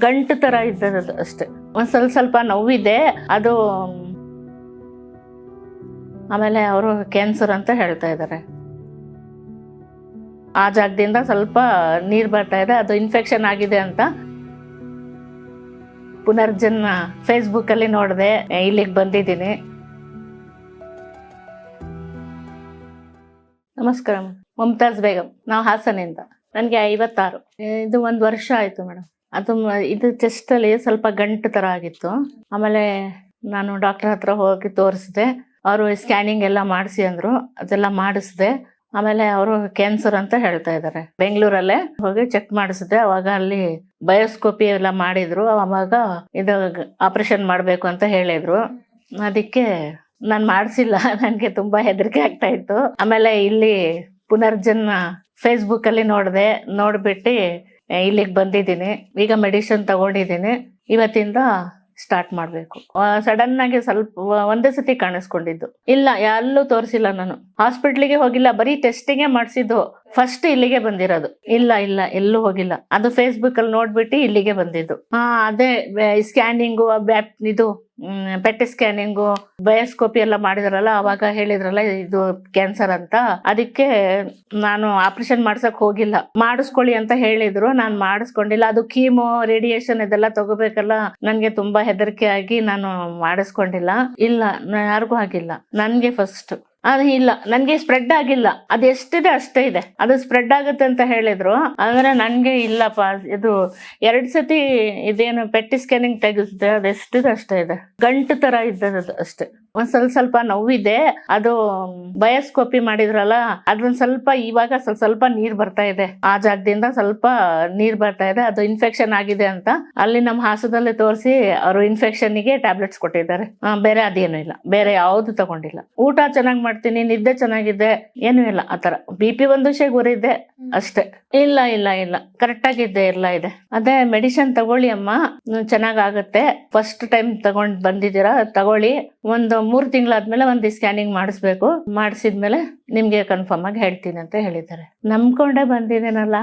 ಗಂಟು ತರ ಇದ್ದದ್ದು ಅಷ್ಟೇ. ಒಂದ್ ಸ್ವಲ್ಪ ನೋವಿದೆ ಅದು. ಆಮೇಲೆ ಅವರು ಕ್ಯಾನ್ಸರ್ ಅಂತ ಹೇಳ್ತಾ ಇದ್ದಾರೆ. ಆ ಜಾಗದಿಂದ ಸ್ವಲ್ಪ ನೀರ್ ಬರ್ತಾ ಇದೆ, ಅದು ಇನ್ಫೆಕ್ಷನ್ ಆಗಿದೆ ಅಂತ. ಪುನರ್ಜನ್ಮ ಫೇಸ್ಬುಕ್ ಅಲ್ಲಿ ನೋಡಿದೆ, ಇಲ್ಲಿಗೆ ಬಂದಿದ್ದೀನಿ. ನಮಸ್ಕಾರ, ಮುಮ್ತಾಜ್ ಬೇಗಂ. ನಾವು ಹಾಸನಿಂದ. ನನಗೆ 56. ಇದು 1 ವರ್ಷ ಆಯ್ತು ಮೇಡಮ್. ಅದು ಇದು ಚೆಸ್ಟ್ ಅಲ್ಲಿ ಸ್ವಲ್ಪ ಗಂಟು ತರ ಆಗಿತ್ತು. ಆಮೇಲೆ ನಾನು ಡಾಕ್ಟರ್ ಹತ್ರ ಹೋಗಿ ತೋರಿಸಿದೆ. ಅವರು ಸ್ಕ್ಯಾನಿಂಗ್ ಎಲ್ಲ ಮಾಡಿಸಿ ಅಂದ್ರು, ಅದೆಲ್ಲ ಮಾಡಿಸಿದೆ. ಆಮೇಲೆ ಅವರು ಕ್ಯಾನ್ಸರ್ ಅಂತ ಹೇಳ್ತಾ ಇದ್ದಾರೆ. ಬೆಂಗಳೂರಲ್ಲೇ ಹೋಗಿ ಚೆಕ್ ಮಾಡಿಸಿದೆ. ಅವಾಗ ಅಲ್ಲಿ ಬಯೋಸ್ಕೋಪಿ ಎಲ್ಲ ಮಾಡಿದ್ರು. ಅವಾಗ ಇದು ಆಪರೇಷನ್ ಮಾಡ್ಬೇಕು ಅಂತ ಹೇಳಿದ್ರು. ಅದಕ್ಕೆ ನಾನು ಮಾಡಿಸಿಲ್ಲ. ನನಗೆ ತುಂಬಾ ಹೆದರಿಕೆ ಆಗ್ತಾ ಇತ್ತು. ಆಮೇಲೆ ಇಲ್ಲಿ ಪುನರ್ಜನ್ಮ ಫೇಸ್ಬುಕ್ ಅಲ್ಲಿ ನೋಡಿದೆ, ನೋಡ್ಬಿಟ್ಟು ಇಲ್ಲಿಗೆ ಬಂದಿದ್ದೀನಿ. ಈಗ ಮೆಡಿಸಿನ್ ತಗೊಂಡಿದ್ದೀನಿ. ಇವತ್ತಿಂದ ಸ್ಟಾರ್ಟ್ ಮಾಡ್ಬೇಕು. ಸಡನ್ ಆಗಿ ಸ್ವಲ್ಪ ಒಂದೇ ಸತಿ ಕಾಣಿಸ್ಕೊಂಡಿದ್ದು. ಇಲ್ಲ, ಎಲ್ಲೂ ತೋರಿಸಿಲ್ಲ, ನಾನು ಹಾಸ್ಪಿಟ್ಲಿಗೆ ಹೋಗಿಲ್ಲ, ಬರೀ ಟೆಸ್ಟಿಂಗೇ ಮಾಡಿಸಿದ್ದು. ಫಸ್ಟ್ ಇಲ್ಲಿಗೆ ಬಂದಿರೋದು. ಇಲ್ಲ ಇಲ್ಲ, ಎಲ್ಲೂ ಹೋಗಿಲ್ಲ. ಅದು ಫೇಸ್ಬುಕ್ ಅಲ್ಲಿ ನೋಡ್ಬಿಟ್ಟು ಇಲ್ಲಿಗೆ ಬಂದಿದ್ದು. ಅದೇ ಸ್ಕ್ಯಾನಿಂಗು, ಇದು ಪೆಟ್ ಸ್ಕ್ಯಾನಿಂಗು, ಬಯೋಸ್ಕೋಪಿ ಎಲ್ಲ ಮಾಡಿದ್ರಲ್ಲ, ಅವಾಗ ಹೇಳಿದ್ರಲ್ಲ ಇದು ಕ್ಯಾನ್ಸರ್ ಅಂತ. ಅದಕ್ಕೆ ನಾನು ಆಪರೇಷನ್ ಮಾಡ್ಸಕ್ ಹೋಗಿಲ್ಲ. ಮಾಡಿಸ್ಕೊಳ್ಳಿ ಅಂತ ಹೇಳಿದ್ರು, ನಾನು ಮಾಡಿಸ್ಕೊಂಡಿಲ್ಲ. ಅದು ಕೀಮೋ, ರೇಡಿಯೇಷನ್ ಇದೆಲ್ಲ ತಗೋಬೇಕಲ್ಲ, ನನ್ಗೆ ತುಂಬಾ ಹೆದರಿಕೆ ಆಗಿ ನಾನು ಮಾಡಿಸ್ಕೊಂಡಿಲ್ಲ. ಇಲ್ಲ, ಯಾರಿಗೂ ಆಗಿಲ್ಲ, ನನ್ಗೆ ಫಸ್ಟ್. ಅದು ಇಲ್ಲ, ನನ್ಗೆ ಸ್ಪ್ರೆಡ್ ಆಗಿಲ್ಲ. ಅದು ಎಷ್ಟಿದೆ ಅಷ್ಟೇ ಇದೆ. ಅದು ಸ್ಪ್ರೆಡ್ ಆಗುತ್ತೆ ಅಂತ ಹೇಳಿದ್ರು, ಅಂದ್ರೆ ನನ್ಗೆ ಇಲ್ಲಪ್ಪ. ಇದು 2 ಸತಿ ಇದೇನು ಪೆಟ್ ಸ್ಕ್ಯಾನಿಂಗ್ ತೆಗಿಸಿದೆ, ಅದು ಎಷ್ಟಿದೆ ಅಷ್ಟೇ ಇದೆ. ಗಂಟು ತರ ಇದ್ದದ್ದು ಅಷ್ಟೇ. ಒಂದ್ ಸ್ವಲ್ಪ ನೋವಿದೆ. ಅದು ಬಯೋಸ್ಕೋಪಿ ಮಾಡಿದ್ರಲ್ಲ, ಅದೊಂದ್ ಸ್ವಲ್ಪ ಇವಾಗ ಸ್ವಲ್ಪ ನೀರ್ ಬರ್ತಾ ಇದೆ. ಆ ಜಾಗದಿಂದ ಸ್ವಲ್ಪ ನೀರ್ ಬರ್ತಾ ಇದೆ, ಅದು ಇನ್ಫೆಕ್ಷನ್ ಆಗಿದೆ ಅಂತ. ಅಲ್ಲಿ ನಮ್ಮ ಹಾಸನದಲ್ಲಿ ತೋರಿಸಿ ಅವರು ಇನ್ಫೆಕ್ಷನ್ ಗೆ ಟ್ಯಾಬ್ಲೆಟ್ಸ್ ಕೊಟ್ಟಿದ್ದಾರೆ. ಬೇರೆ ಅದೇನು ಇಲ್ಲ, ಬೇರೆ ಯಾವ್ದು ತಗೊಂಡಿಲ್ಲ. ಊಟ ಚೆನ್ನಾಗಿ ಮಾಡ್ತೀನಿ, ನಿದ್ದೆ ಚೆನ್ನಾಗಿದೆ, ಏನು ಇಲ್ಲ. ಆತರ BP 1 ಶೇಗೂರ್ ಇದೆ ಅಷ್ಟೇ. ಇಲ್ಲ ಇಲ್ಲ ಇಲ್ಲ, ಕರೆಕ್ಟ್ ಆಗಿದ್ದೆ, ಎಲ್ಲ ಇದೆ. ಅದೇ ಮೆಡಿಸಿನ್ ತಗೊಳ್ಳಿ ಅಮ್ಮ, ಚೆನ್ನಾಗಾಗುತ್ತೆ. ಫಸ್ಟ್ ಟೈಮ್ ತಗೊಂಡ್ ಬಂದಿದ್ದೀರಾ, ತಗೊಳ್ಳಿ. ಒಂದು 3 ತಿಂಗಳಾದ್ಮೇಲೆ ಒಂದು ಸ್ಕ್ಯಾನಿಂಗ್ ಮಾಡಿಸ್ಬೇಕು. ಮಾಡಿಸಿದ್ಮೇಲೆ ನಿಮ್ಗೆ ಕನ್ಫರ್ಮ್ ಆಗಿ ಹೇಳ್ತೀನಿ ಅಂತ ಹೇಳಿದ್ದಾರೆ. ನಂಬ್ಕೊಂಡೇ ಬಂದಿದ್ದೀನಲ್ಲ.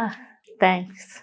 ಥ್ಯಾಂಕ್ಸ್.